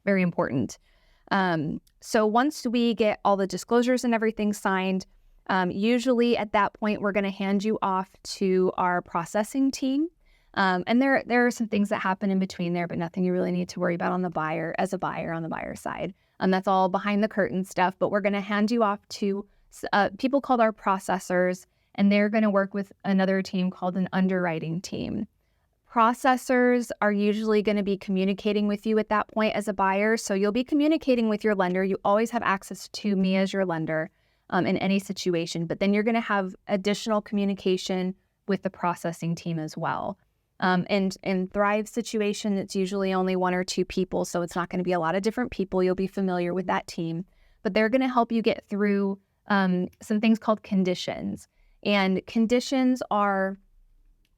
Very important. So once we get all the disclosures and everything signed, usually at that point, we're going to hand you off to our processing team. And there are some things that happen in between there, but nothing you really need to worry about on the buyer on the buyer side. That's all behind the curtain stuff, but we're going to hand you off to people called our processors, and they're going to work with another team called an underwriting team. Processors are usually going to be communicating with you at that point as a buyer. So you'll be communicating with your lender. You always have access to me as your lender in any situation, but then you're going to have additional communication with the processing team as well. And in Thrive situation, it's usually only 1 or 2 people, so it's not going to be a lot of different people. You'll be familiar with that team, but they're going to help you get through some things called conditions. And conditions are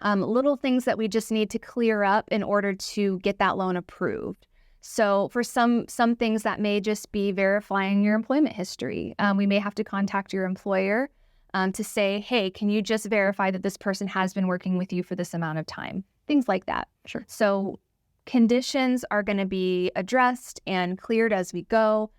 little things that we just need to clear up in order to get that loan approved. So for some things that may just be verifying your employment history. We may have to contact your employer to say, hey, can you just verify that this person has been working with you for this amount of time? Things like that. Sure. So conditions are going to be addressed and cleared as we go.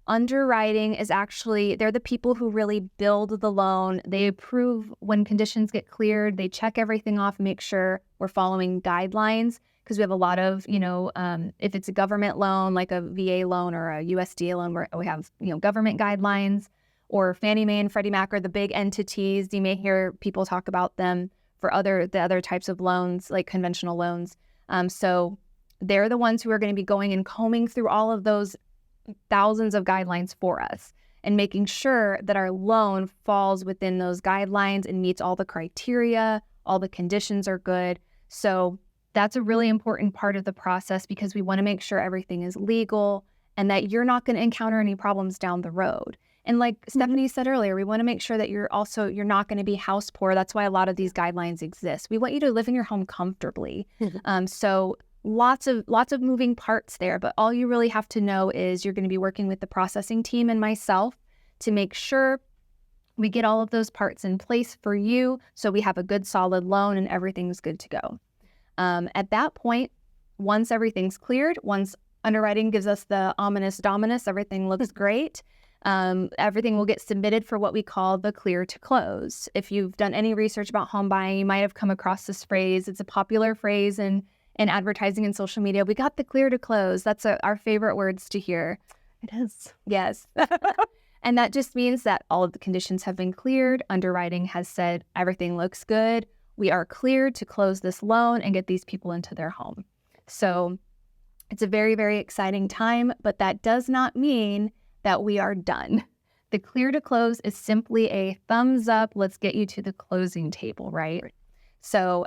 Underwriting is actually, they're the people who really build the loan. They approve when conditions get cleared. They check everything off, make sure we're following guidelines, because we have a lot of, if it's a government loan, like a VA loan or a USDA loan, where we have, government guidelines, or Fannie Mae and Freddie Mac are the big entities. You may hear people talk about them for the other types of loans, like conventional loans. So they're the ones who are going to be going and combing through all of those thousands of guidelines for us and making sure that our loan falls within those guidelines and meets all the criteria, all the conditions are good. So that's a really important part of the process, because we want to make sure everything is legal and that you're not going to encounter any problems down the road. And like Stephanie said earlier, we want to make sure that you're not going to be house poor. That's why a lot of these guidelines exist. We want you to live in your home comfortably. So lots of moving parts there, but all you really have to know is you're going to be working with the processing team and myself to make sure we get all of those parts in place for you, so we have a good solid loan and everything's good to go. At that point, once everything's cleared, once underwriting gives us the ominous dominus, everything looks great, everything will get submitted for what we call the clear to close. If you've done any research about home buying, you might have come across this phrase. It's a popular phrase in advertising and social media. We got the clear to close. That's our favorite words to hear. It is. Yes. And that just means that all of the conditions have been cleared. Underwriting has said everything looks good. We are cleared to close this loan and get these people into their home. So it's a very, very exciting time, but that does not mean that we are done. The clear to close is simply a thumbs up. Let's get you to the closing table, right? So